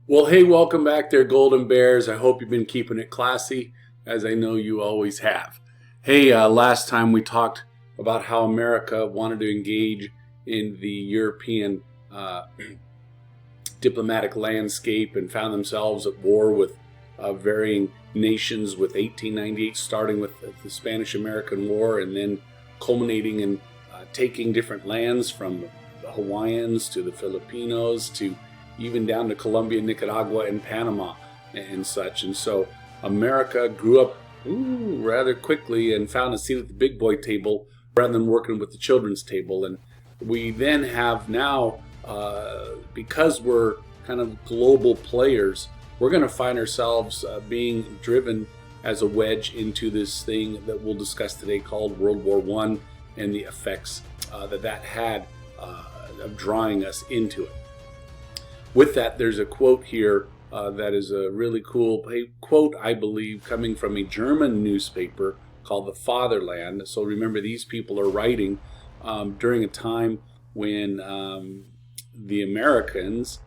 Well, hey, welcome back there, Golden Bears. I hope you've been keeping it classy, as I know you always have. Hey, last time we talked about how America wanted to engage in the European diplomatic landscape and found themselves at war with varying nations, with 1898 starting with the Spanish-American War and then culminating in taking different lands from the Hawaiians to the Filipinos to even down to Colombia, Nicaragua, and Panama and such. And so America grew up rather quickly and found a seat at the big boy table rather than working with the children's table. And we then have now, because we're kind of global players, we're going to find ourselves being driven as a wedge into this thing that we'll discuss today called World War I and the effects that had of drawing us into it. With that, there's a quote here that is a really cool quote, I believe, coming from a German newspaper called The Fatherland. So remember, these people are writing during a time when the Americans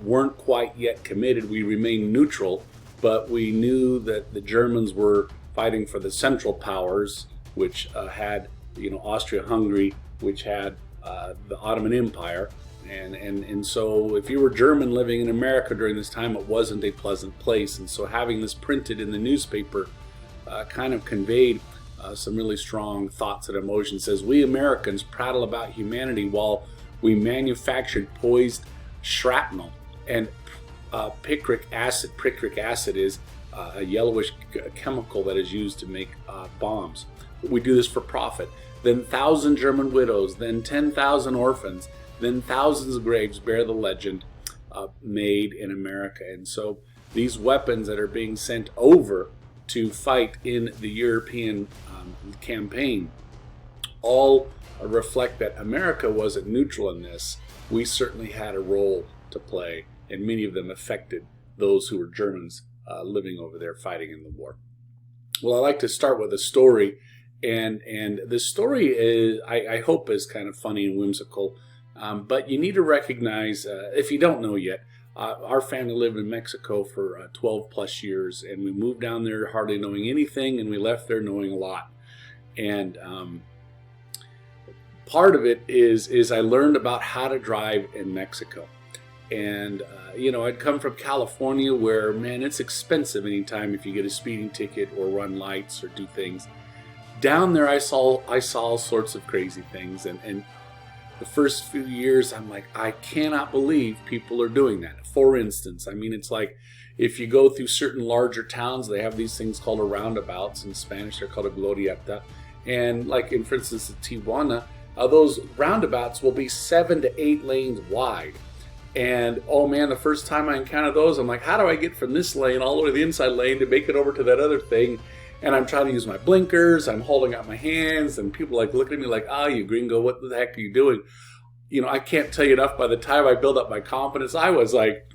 weren't quite yet committed. We remained neutral, but we knew that the Germans were fighting for the Central Powers, which had, Austria-Hungary, which had the Ottoman Empire. And so if you were German living in America during this time, it wasn't a pleasant place. And so having this printed in the newspaper kind of conveyed some really strong thoughts and emotions. It says, "We Americans prattle about humanity while we manufactured poised shrapnel and picric acid." Picric acid is a yellowish chemical that is used to make bombs. We do this for profit. Then 1,000 German widows, then 10,000 orphans, then thousands of graves bear the legend made in America. And so these weapons that are being sent over to fight in the European campaign all reflect that America wasn't neutral in this. We certainly had a role to play, and many of them affected those who were Germans living over there fighting in the war. Well, I like to start with a story, and the story is, I hope, is kind of funny and whimsical. But you need to recognize, if you don't know yet, our family lived in Mexico for 12 plus years, and we moved down there hardly knowing anything, and we left there knowing a lot. And part of it is I learned about how to drive in Mexico. And, I'd come from California where, man, it's expensive anytime if you get a speeding ticket or run lights or do things. Down there I saw all sorts of crazy things, and the first few years, I'm like, I cannot believe people are doing that. For instance, it's like if you go through certain larger towns, they have these things called a roundabouts. In Spanish, they're called a glorieta. And like for instance, in Tijuana, those roundabouts will be 7 to 8 lanes wide. And oh man, the first time I encountered those, I'm like, how do I get from this lane all the way to the inside lane to make it over to that other thing? And I'm trying to use my blinkers, I'm holding out my hands, and people looking at me like, you gringo, what the heck are you doing? I can't tell you enough. By the time I built up my confidence, I was like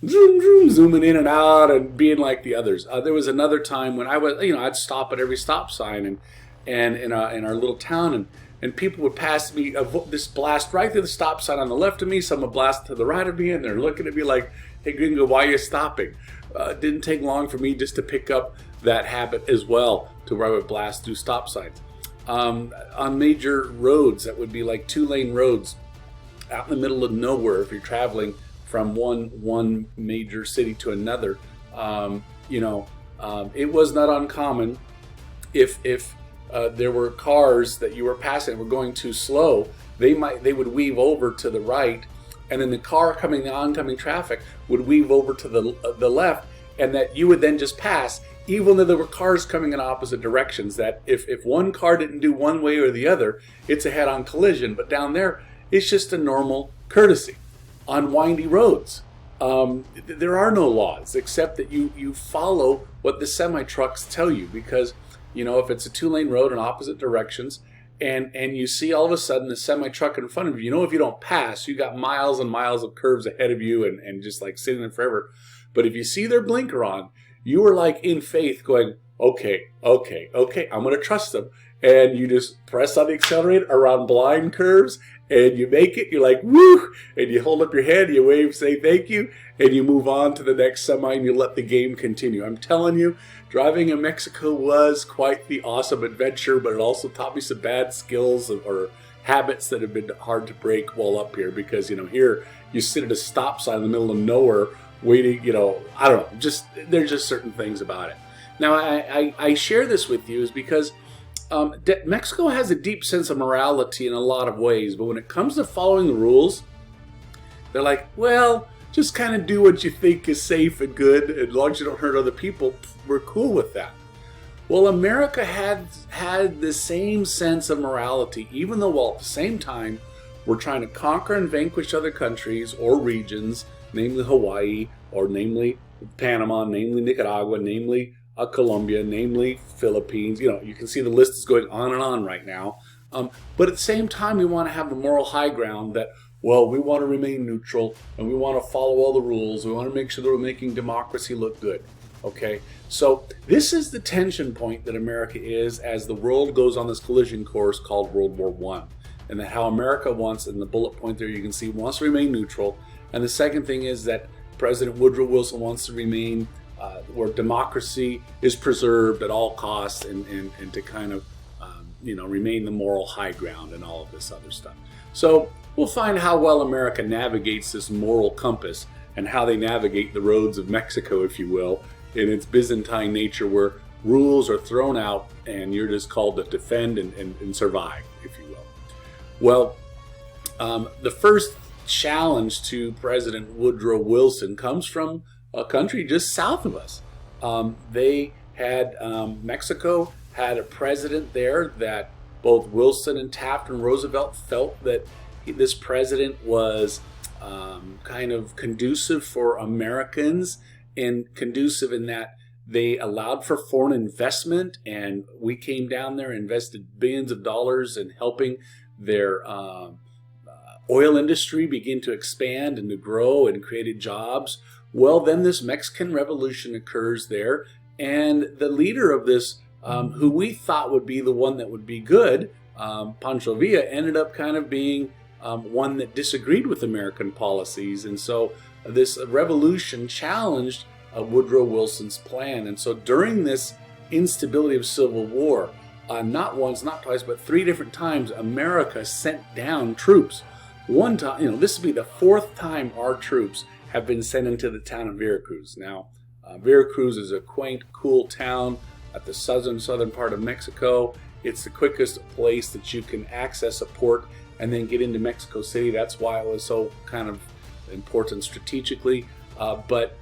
zooming in and out and being like the others. There was another time when I was, I'd stop at every stop sign and in our little town, and people would pass me, this blast right through the stop sign on the left of me, some would blast to the right of me, and they're looking at me like, hey gringo, why are you stopping? It didn't take long for me just to pick up that habit as well, to where I would blast through stop signs. On major roads that would be like 2-lane roads out in the middle of nowhere, if you're traveling from one major city to another, it was not uncommon if there were cars that you were passing that were going too slow, they would weave over to the right, and then the car coming, the oncoming traffic, would weave over to the left, and that you would then just pass, even though there were cars coming in opposite directions. That if one car didn't do one way or the other, it's a head-on collision. But down there, it's just a normal courtesy. On windy roads, there are no laws except that you follow what the semi-trucks tell you, because if it's a 2-lane road in opposite directions, and you see all of a sudden the semi-truck in front of you, if you don't pass, you got miles and miles of curves ahead of you and just like sitting there forever. But if you see their blinker on, you are like in faith going, okay, I'm going to trust them. And you just press on the accelerator around blind curves and you make it, you're like, woo, and you hold up your hand, you wave, say thank you, and you move on to the next semi and you let the game continue. I'm telling you, driving in Mexico was quite the awesome adventure, but it also taught me some bad skills or habits that have been hard to break while up here, because, here you sit at a stop sign in the middle of nowhere waiting, I don't know, there's just certain things about it. Now, I share this with you is because Mexico has a deep sense of morality in a lot of ways, but when it comes to following the rules, they're like, well, just kind of do what you think is safe and good, and as long as you don't hurt other people, we're cool with that. Well, America had the same sense of morality, even though while at the same time we're trying to conquer and vanquish other countries or regions, namely Hawaii, or namely Panama, namely Nicaragua, namely Colombia, namely Philippines. You can see the list is going on and on right now. But at the same time, we want to have the moral high ground that, well, we want to remain neutral and we want to follow all the rules. We want to make sure that we're making democracy look good. Okay, so this is the tension point that America is as the world goes on this collision course called World War I. And that how America wants, in the bullet point there you can see, wants to remain neutral. And the second thing is that President Woodrow Wilson wants to remain where democracy is preserved at all costs and to kind of, remain the moral high ground and all of this other stuff. So we'll find how well America navigates this moral compass and how they navigate the roads of Mexico, if you will, in its Byzantine nature, where rules are thrown out and you're just called to defend and survive, if you will. Well, the first challenge to President Woodrow Wilson comes from a country just south of us. Mexico had a president there that both Wilson and Taft and Roosevelt felt that this president was kind of conducive for Americans, and conducive in that they allowed for foreign investment, and we came down there and invested billions of dollars in helping their oil industry begin to expand and to grow and created jobs. Well, then this Mexican Revolution occurs there, and the leader of this, who we thought would be the one that would be good, Pancho Villa, ended up kind of being one that disagreed with American policies. And so this revolution challenged Woodrow Wilson's plan. And so during this instability of civil war, not once, not twice, but 3 different times, America sent down troops. One time, this would be the 4th time our troops have been sent into the town of Veracruz. Now, Veracruz is a quaint, cool town at the southern part of Mexico. It's the quickest place that you can access a port and then get into Mexico City. That's why it was so kind of important strategically. But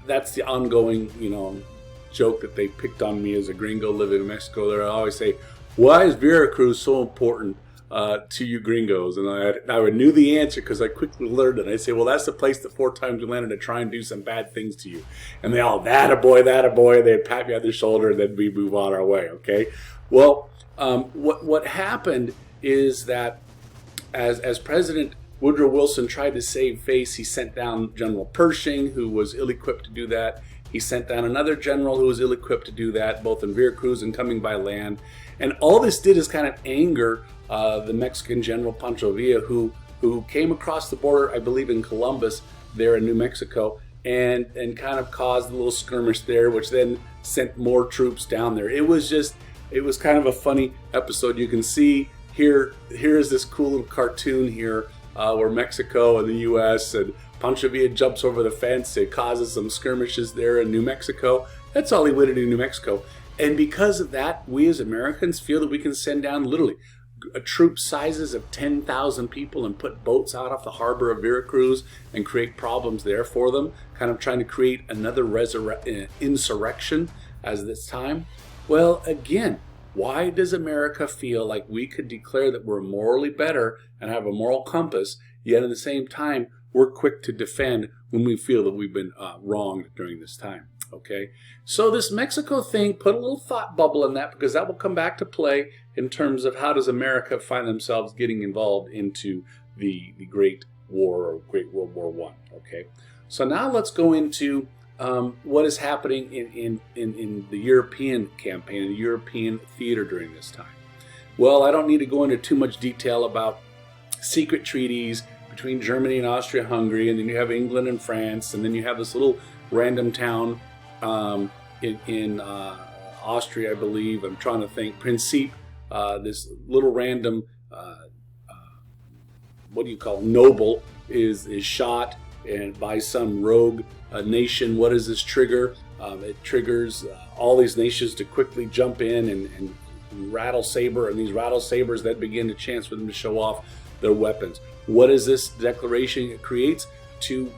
that's the ongoing, joke that they picked on me as a gringo living in Mexico. They always say, "Why is Veracruz so important to you gringos?" And I knew the answer because I quickly learned it. I say, well, that's the place that 4 times we landed to try and do some bad things to you. And they all, that a boy. They'd pat me on the shoulder, and then we move on our way. Okay. Well, what happened is that as President Woodrow Wilson tried to save face, he sent down General Pershing, who was ill-equipped to do that. He sent down another general who was ill-equipped to do that, both in Veracruz and coming by land. And all this did is kind of anger the Mexican General Pancho Villa, who came across the border, I believe in Columbus, there in New Mexico, and kind of caused a little skirmish there, which then sent more troops down there. It was kind of a funny episode. You can see here's this cool little cartoon here where Mexico and the U.S. and Pancho Villa jumps over the fence. It causes some skirmishes there in New Mexico. That's all he wanted in New Mexico. And because of that, we as Americans feel that we can send down literally troop sizes of 10,000 people and put boats out off the harbor of Veracruz and create problems there for them, kind of trying to create another insurrection as this time. Well, again, why does America feel like we could declare that we're morally better and have a moral compass, yet at the same time, we're quick to defend when we feel that we've been wronged during this time? Okay, so this Mexico thing, put a little thought bubble in that, because that will come back to play in terms of how does America find themselves getting involved into the Great War or Great World War I. Okay, so now let's go into what is happening in the European campaign, in the European theater during this time. Well, I don't need to go into too much detail about secret treaties between Germany and Austria-Hungary, and then you have England and France, and then you have this little random town in Austria, I believe. I'm trying to think. Principe, this little random, what do you call it, noble is shot and by some rogue nation. What does this trigger? It triggers all these nations to quickly jump in and rattle saber, and these rattle sabers that begin to chance for them to show off their weapons. What is this declaration? It creates two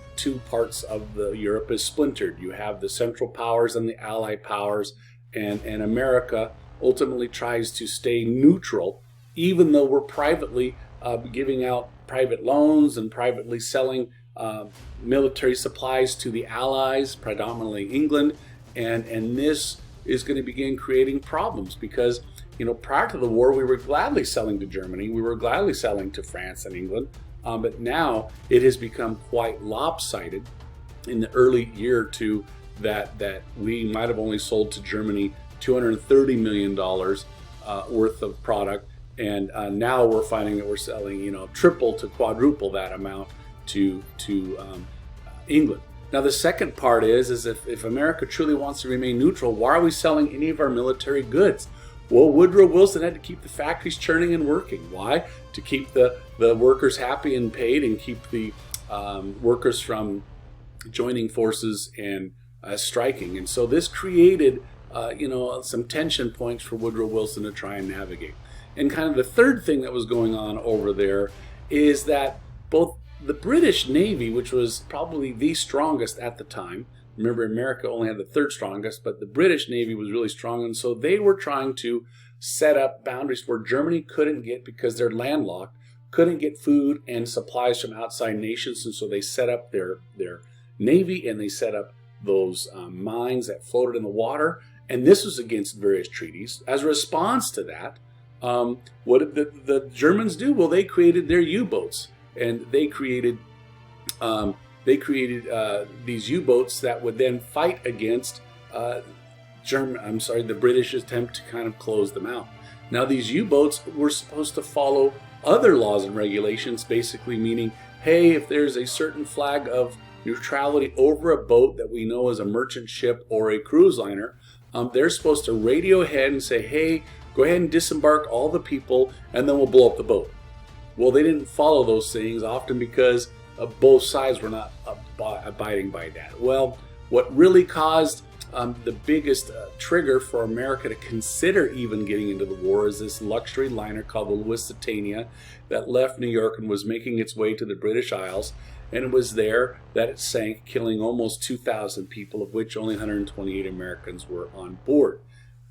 parts of Europe is splintered. You have the Central Powers and the Allied Powers, and America ultimately tries to stay neutral, even though we're privately giving out private loans and privately selling military supplies to the Allies, predominantly England, and this is going to begin creating problems because, you know, prior to the war, we were gladly selling to Germany, we were gladly selling to France and England, but now it has become quite lopsided in the early year or two that we might have only sold to Germany $230 million worth of product, and now we're finding that we're selling, you know, triple to quadruple that amount to England. Now the second part is if America truly wants to remain neutral, why are we selling any of our military goods? Well, Woodrow Wilson had to keep the factories churning and working. Why? To keep the workers happy and paid, and keep the workers from joining forces and striking. And so this created you know, some tension points for Woodrow Wilson to try and navigate. And kind of the third thing that was going on over there is that both the British Navy, which was probably the strongest at the time, remember America only had the third strongest, but the British Navy was really strong, and so they were trying to set up boundaries where Germany couldn't get, because they're landlocked, couldn't get food and supplies from outside nations, and so they set up their navy, and they set up those mines that floated in the water, and this was against various treaties. As a response to that, what did the Germans do? Well, they created their U-boats, and they created these U-boats that would then fight against the British attempt to kind of close them out. Now these U-boats were supposed to follow other laws and regulations, basically meaning, hey, if there's a certain flag of neutrality over a boat that we know is a merchant ship or a cruise liner, they're supposed to radio ahead and say, hey, go ahead and disembark all the people, and then we'll blow up the boat. Well, they didn't follow those things, often because both sides were not abiding by that. Well, what really caused the biggest trigger for America to consider even getting into the war is this luxury liner called the Lusitania that left New York and was making its way to the British Isles. And it was there that it sank, killing almost 2,000 people, of which only 128 Americans were on board.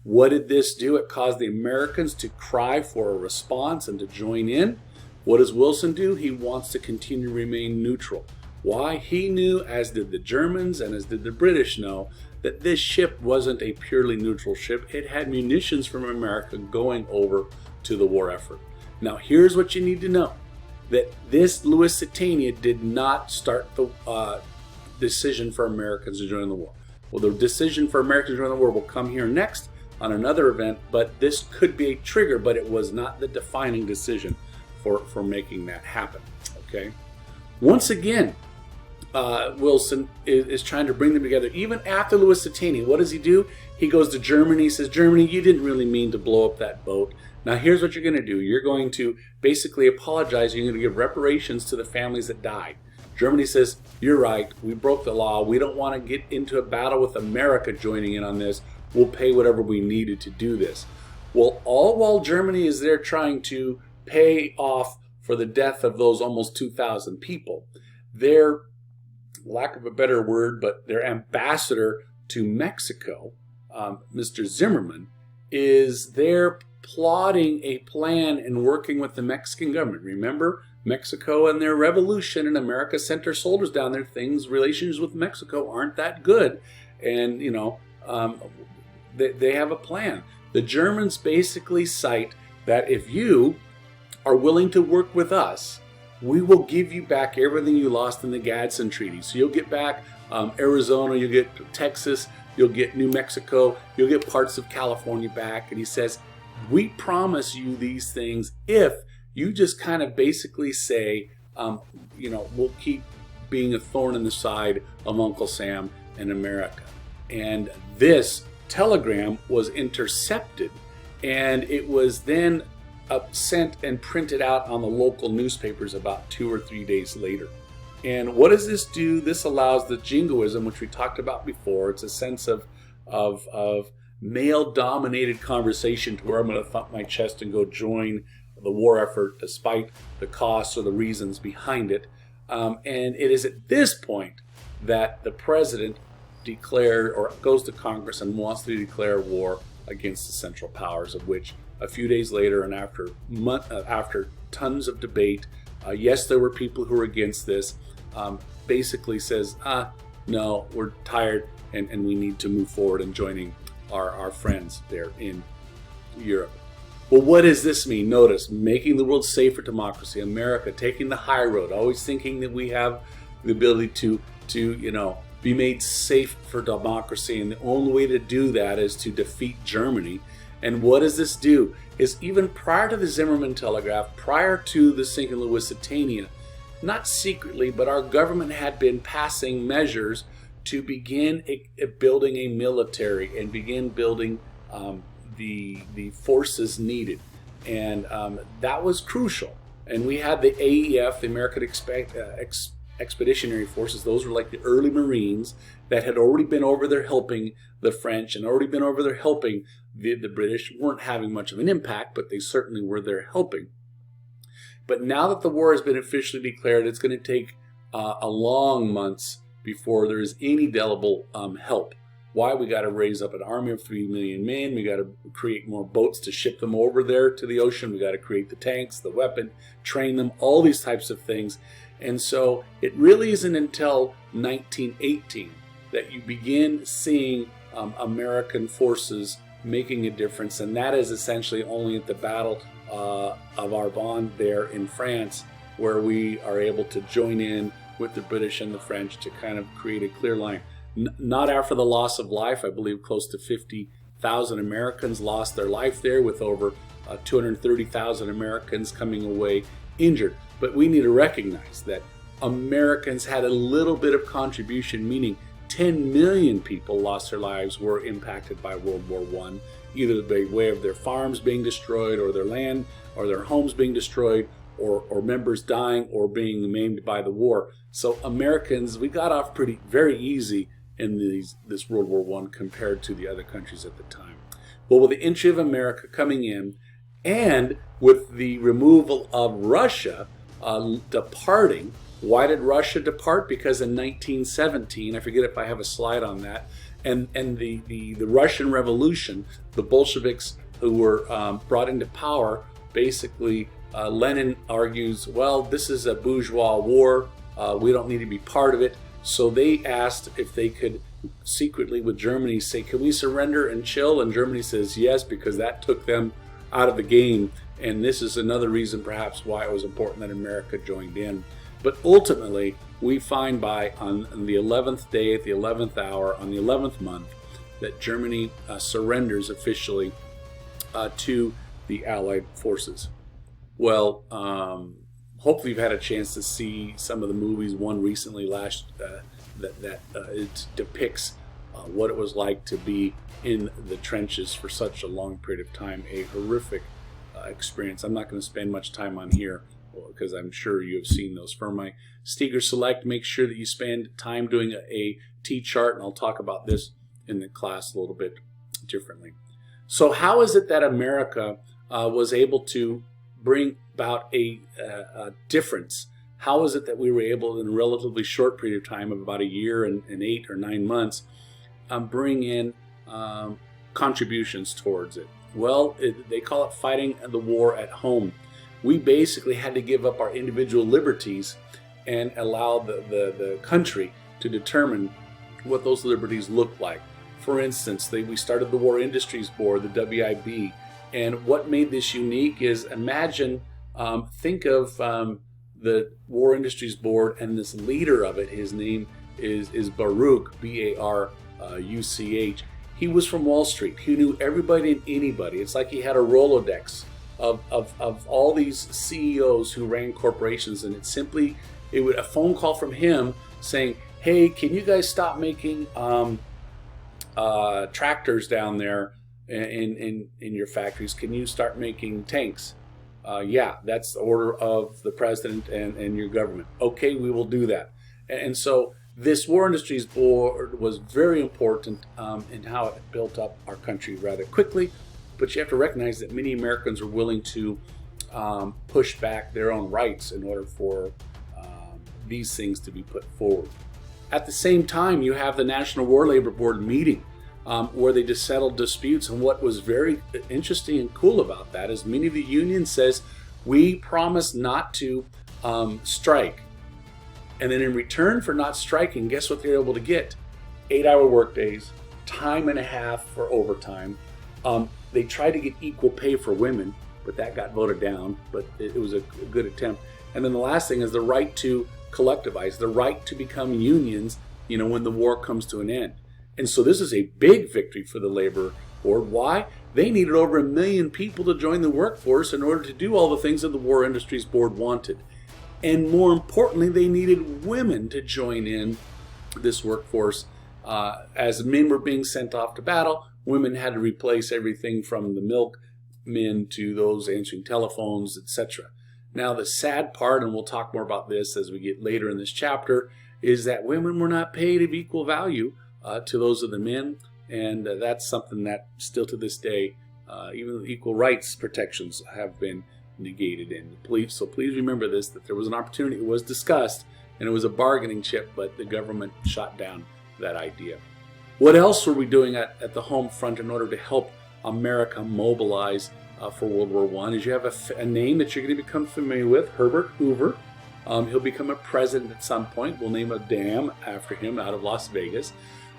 What did this do? It caused the Americans to cry for a response and to join in. What does Wilson do? He wants to continue to remain neutral. Why? He knew, as did the Germans and as did the British know, that this ship wasn't a purely neutral ship. It had munitions from America going over to the war effort. Now here's what you need to know, that this Lusitania did not start the decision for Americans to join the war. Well, the decision for Americans to join the war will come here next on another event, but this could be a trigger, but it was not the defining decision for making that happen. Okay. Once again, Wilson is trying to bring them together. Even after Lusitania, what does he do? He goes to Germany. He says, Germany, you didn't really mean to blow up that boat. Now here's what you're going to do. You're going to basically apologize. You're going to give reparations to the families that died. Germany says, you're right. We broke the law. We don't want to get into a battle with America joining in on this. We'll pay whatever we needed to do this. Well, all while Germany is there trying to pay off for the death of those almost 2,000 people, their, lack of a better word, but their ambassador to Mexico, Mr. Zimmerman, is there plotting a plan and working with the Mexican government. Remember, Mexico and their revolution, and America sent their soldiers down there. Relations with Mexico aren't that good, and you know, they have a plan. The Germans basically cite that if you are willing to work with us, we will give you back everything you lost in the Gadsden Treaty. So you'll get back Arizona, you'll get Texas, you'll get New Mexico, you'll get parts of California back. And he says, we promise you these things if You just kind of basically say, we'll keep being a thorn in the side of Uncle Sam and America. And this telegram was intercepted, and it was then sent and printed out on the local newspapers about 2 or 3 days later. And what does this do? This allows the jingoism, which we talked about before. It's a sense of male-dominated conversation to where I'm going to thump my chest and go join the war effort despite the costs or the reasons behind it. And it is at this point that the president declared or goes to Congress and wants to declare war against the Central Powers, of which a few days later and after tons of debate, yes, there were people who were against this, basically says, no, we're tired and we need to move forward in joining our friends there in Europe. Well, what does this mean? Notice, making the world safe for democracy, America taking the high road, always thinking that we have the ability to be made safe for democracy, and the only way to do that is to defeat Germany. And what does this do? Is even prior to the Zimmerman Telegraph, prior to the sinking of Lusitania, not secretly, but our government had been passing measures to begin building a military and begin building the forces needed. And that was crucial. And we had the AEF, the American Expeditionary Forces. Those were like the early Marines that had already been over there helping the French and already been over there helping the British. Weren't having much of an impact, but they certainly were there helping. But now that the war has been officially declared, it's going to take a long months before there is any indelible help. Why? We got to raise up an army of 3 million men. We got to create more boats to ship them over there to the ocean. We got to create the tanks, the weapon, train them, all these types of things. And so it really isn't until 1918 that you begin seeing American forces making a difference. And that is essentially only at the Battle of Arbonne there in France, where we are able to join in with the British and the French to kind of create a clear line. Not after the loss of life. I believe close to 50,000 Americans lost their life there, with over 230,000 Americans coming away injured. But we need to recognize that Americans had a little bit of contribution, meaning 10 million people lost their lives, were impacted by World War I, either by way of their farms being destroyed, or their land, or their homes being destroyed, or members dying or being maimed by the war. So Americans, we got off very easy in this World War I compared to the other countries at the time. Well, with the entry of America coming in, and with the removal of Russia departing. Why did Russia depart? Because in 1917, I forget if I have a slide on that, and the Russian Revolution, the Bolsheviks who were brought into power, basically Lenin argues, well, this is a bourgeois war, we don't need to be part of it. So they asked if they could secretly with Germany say, can we surrender and chill? And Germany says yes, because that took them out of the game. And this is another reason perhaps why it was important that America joined in. But ultimately, we find on the 11th day, at the 11th hour, on the 11th month, that Germany surrenders officially to the Allied forces. Well, hopefully you've had a chance to see some of the movies. One recently it depicts what it was like to be in the trenches for such a long period of time. A horrific experience. I'm not going to spend much time on here because I'm sure you have seen those. For my Steger Select, make sure that you spend time doing a T-chart, and I'll talk about this in the class a little bit differently. So how is it that America was able to bring about a difference? How is it that we were able, in a relatively short period of time of about a year and 8 or 9 months, bring in contributions towards it? Well, they call it fighting the war at home. We basically had to give up our individual liberties and allow the country to determine what those liberties look like. For instance, we started the War Industries Board, the WIB, and what made this unique is, imagine, think of the War Industries Board and this leader of it. His name is Baruch, B-A-R-U-C-H. He was from Wall Street. He knew everybody and anybody. It's like he had a Rolodex of all these CEOs who ran corporations, and a phone call from him saying, "Hey, can you guys stop making tractors down there in your factories? Can you start making tanks?" Yeah, that's the order of the president and your government. Okay, we will do that. And so this War Industries Board was very important in how it built up our country rather quickly. But you have to recognize that many Americans were willing to push back their own rights in order for these things to be put forward. At the same time, you have the National War Labor Board meeting where they just settled disputes. And what was very interesting and cool about that is many of the unions says, we promise not to strike. And then in return for not striking, guess what they're able to get? 8-hour workdays, time and a half for overtime. They tried to get equal pay for women, but that got voted down, but it was a good attempt. And then the last thing is the right to collectivize, the right to become unions, when the war comes to an end. And so this is a big victory for the Labor Board. Why? They needed over 1 million people to join the workforce in order to do all the things that the War Industries Board wanted. And more importantly, they needed women to join in this workforce. As men were being sent off to battle, women had to replace everything from the milkmen to those answering telephones, etc. Now, the sad part, and we'll talk more about this as we get later in this chapter, is that women were not paid of equal value to those of the men. And that's something that still to this day, even equal rights protections have been negated. So please remember this, that there was an opportunity, it was discussed, and it was a bargaining chip, but the government shot down that idea. What else were we doing at the home front in order to help America mobilize for World War I? Is you have a name that you're going to become familiar with, Herbert Hoover. He'll become a president at some point. We'll name a dam after him out of Las Vegas.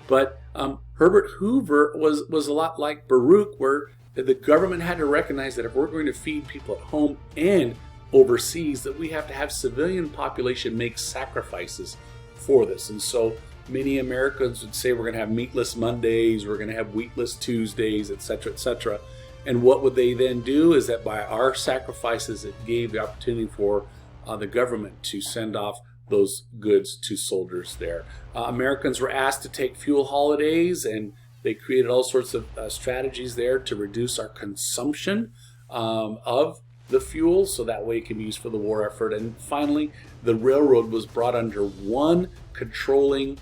But Herbert Hoover was a lot like Baruch, where the government had to recognize that if we're going to feed people at home and overseas, that we have to have civilian population make sacrifices for this. And so many Americans would say we're going to have meatless Mondays, we're going to have wheatless Tuesdays, etc., etc. And what would they then do is that by our sacrifices, it gave the opportunity for the government to send off those goods to soldiers there. Americans were asked to take fuel holidays, and they created all sorts of strategies there to reduce our consumption of the fuel, so that way it can be used for the war effort. And finally, the railroad was brought under one controlling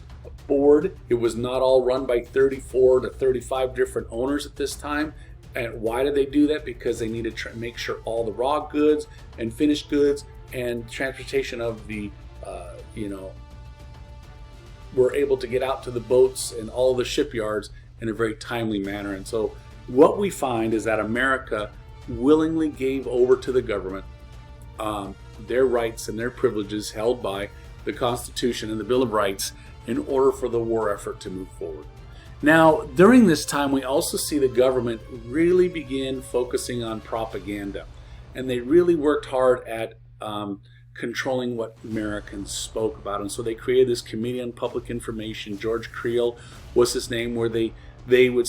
board. It was not all run by 34 to 35 different owners at this time. And why did they do that? Because they needed to make sure all the raw goods and finished goods and transportation of the were able to get out to the boats and all the shipyards in a very timely manner. And so what we find is that America willingly gave over to the government their rights and their privileges held by the Constitution and the Bill of Rights in order for the war effort to move forward. Now, during this time, we also see the government really begin focusing on propaganda, and they really worked hard at controlling what Americans spoke about. And so they created this Committee on Public Information. George Creel was his name, where they would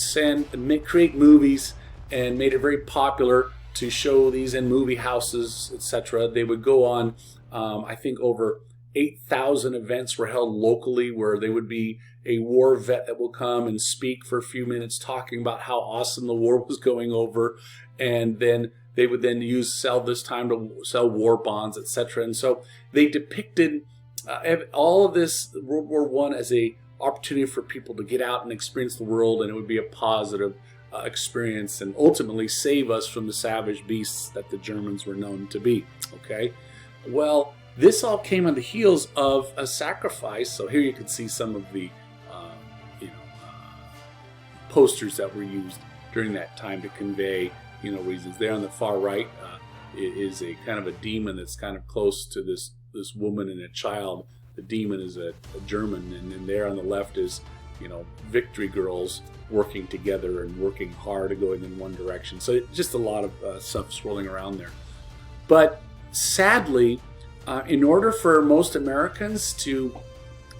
create movies and made it very popular to show these in movie houses, etc. They would go on, I think over 8,000 events were held locally, where they would be a war vet that will come and speak for a few minutes talking about how awesome the war was going over, and then they would then sell this time to sell war bonds, etc. And so they depicted all of this World War I as a opportunity for people to get out and experience the world, and it would be a positive experience and ultimately save us from the savage beasts that the Germans were known to be. Okay, well, this all came on the heels of a sacrifice. So here you can see some of the posters that were used during that time to convey reasons. There on the far right is a kind of a demon that's kind of close to this woman and a child. The demon is a German, and then there on the left is victory girls working together and working hard and going in one direction. So just a lot of stuff swirling around there. But sadly, in order for most Americans to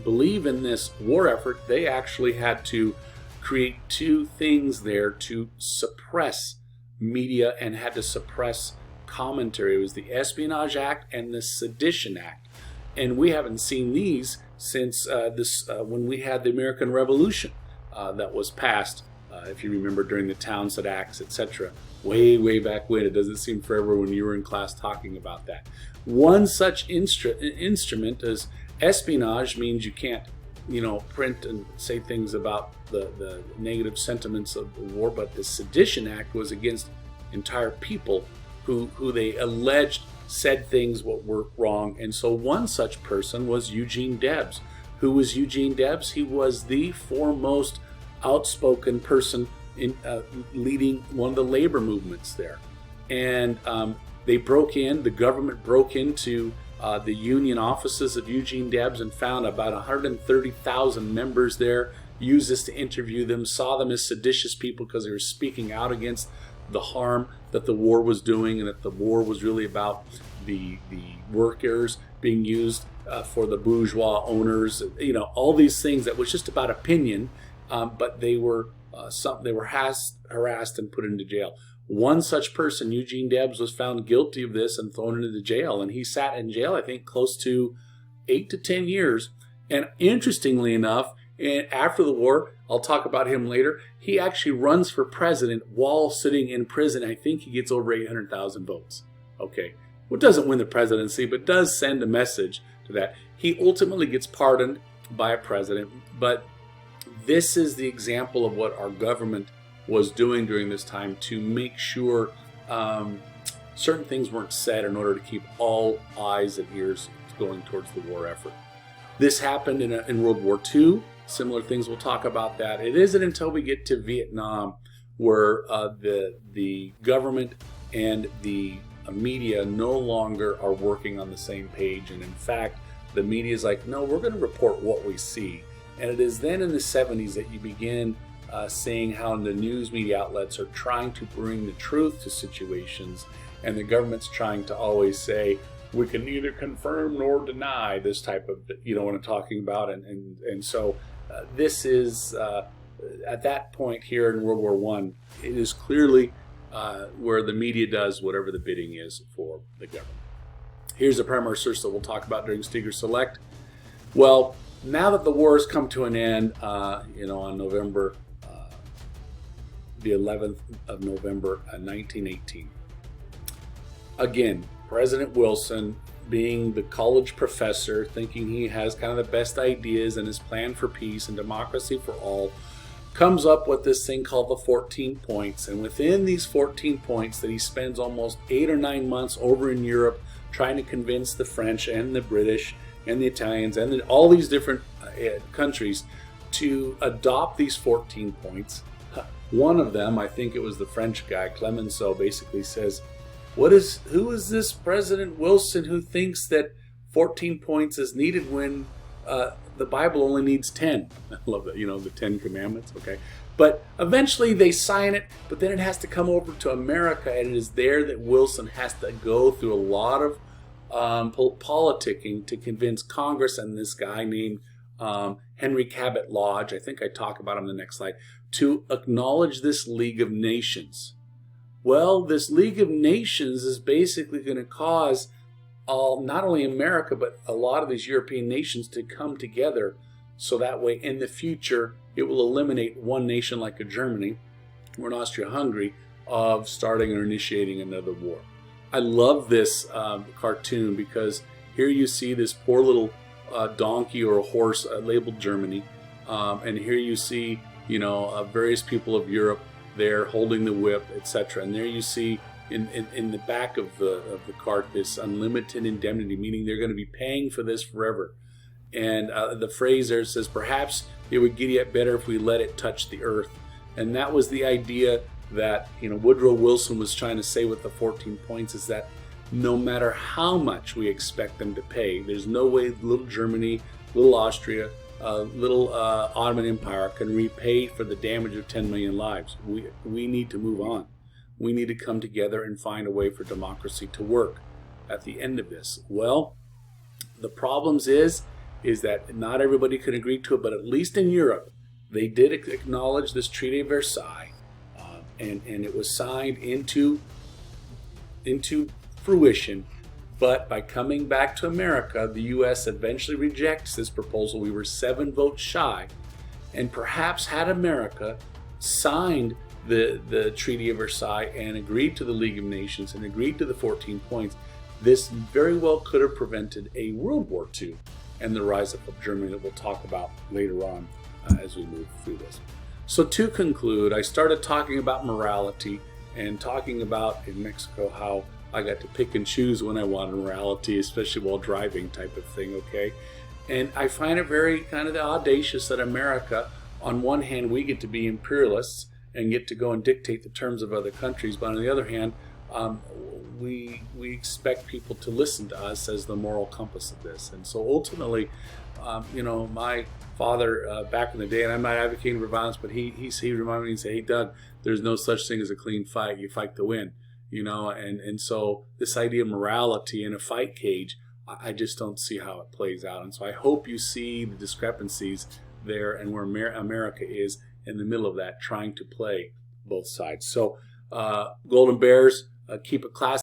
believe in this war effort, they actually had to create two things there to suppress media and had to suppress commentary. It was the Espionage Act and the Sedition Act. And we haven't seen these since when we had the American Revolution that was passed, if you remember, during the Townsend Acts, etc. Way back when. It doesn't seem forever when you were in class talking about that. One such instrument is espionage. Means you can't, print and say things about the negative sentiments of the war, but the Sedition Act was against entire people who they alleged said things what were wrong. And so one such person was Eugene Debs. Who was Eugene Debs? He was the foremost outspoken person in leading one of the labor movements there. And the government broke into the union offices of Eugene Debs and found about 130,000 members there, used this to interview them, saw them as seditious people because they were speaking out against the harm that the war was doing, and that the war was really about the workers being used for the bourgeois owners, all these things that was just about opinion, but they were harassed and put into jail. One such person, Eugene Debs, was found guilty of this and thrown into jail, and he sat in jail, I think, close to 8 to 10 years. And interestingly enough, after the war, I'll talk about him later, he actually runs for president while sitting in prison. I think he gets over 800,000 votes. Okay, well, doesn't win the presidency, but does send a message to that. He ultimately gets pardoned by a president, but this is the example of what our government was doing during this time to make sure certain things weren't said in order to keep all eyes and ears going towards the war effort. This happened in World War II. Similar things, we'll talk about that. It isn't until we get to Vietnam where the government and the media no longer are working on the same page. And in fact, the media is like, no, we're going to report what we see. And it is then in the 70s that you begin seeing how the news media outlets are trying to bring the truth to situations, and the government's trying to always say, we can neither confirm nor deny this type of, what I'm talking about. And so this is, at that point here in World War I, it is clearly where the media does whatever the bidding is for the government. Here's the primary source that we'll talk about during Steger Select. Well, now that the war has come to an end, on November, the 11th of November, 1918, again, President Wilson, being the college professor, thinking he has kind of the best ideas and his plan for peace and democracy for all, comes up with this thing called the 14 points. And within these 14 points that he spends almost 8 or 9 months over in Europe trying to convince the French and the British and the Italians and all these different countries to adopt these 14 points. One of them, I think it was the French guy, Clemenceau, basically says, who is this President Wilson who thinks that 14 points is needed when the Bible only needs 10? I love that, the 10 Commandments, okay? But eventually they sign it, but then it has to come over to America, and it is there that Wilson has to go through a lot of politicking to convince Congress and this guy named Henry Cabot Lodge, I think I talk about him in the next slide, to acknowledge this League of Nations. Well, this League of Nations is basically going to cause not only America, but a lot of these European nations to come together, so that way in the future it will eliminate one nation like a Germany or an Austria-Hungary of starting or initiating another war. I love this cartoon because here you see this poor little donkey or a horse labeled Germany, and here you see various people of Europe there holding the whip, etc. And there you see in the back of the cart this unlimited indemnity, meaning they're going to be paying for this forever. And the phrase there says, perhaps it would get yet better if we let it touch the earth. And that was the idea that Woodrow Wilson was trying to say with the 14 points, is that no matter how much we expect them to pay, there's no way little Germany, little Austria, little Ottoman Empire can repay for the damage of 10 million lives. We need to move on. We need to come together and find a way for democracy to work at the end of this. Well, the problems is that not everybody could agree to it, but at least in Europe, they did acknowledge this Treaty of Versailles. and it was signed into fruition. But by coming back to America, the U.S. eventually rejects this proposal. We were 7 votes shy, and perhaps had America signed the Treaty of Versailles and agreed to the League of Nations and agreed to the 14 points, this very well could have prevented a World War II and the rise up of Germany that we'll talk about later on as we move through this. So to conclude, I started talking about morality and talking about in Mexico how I got to pick and choose when I wanted morality, especially while driving type of thing, okay? And I find it very kind of audacious that America, on one hand, we get to be imperialists and get to go and dictate the terms of other countries, but on the other hand, we expect people to listen to us as the moral compass of this. And so ultimately, my father back in the day, and I'm not advocating for violence, but he reminded me and said, "Hey, Doug, there's no such thing as a clean fight. You fight to win." And so this idea of morality in a fight cage, I just don't see how it plays out. And so I hope you see the discrepancies there and where America is in the middle of that, trying to play both sides. So Golden Bears, keep it classy.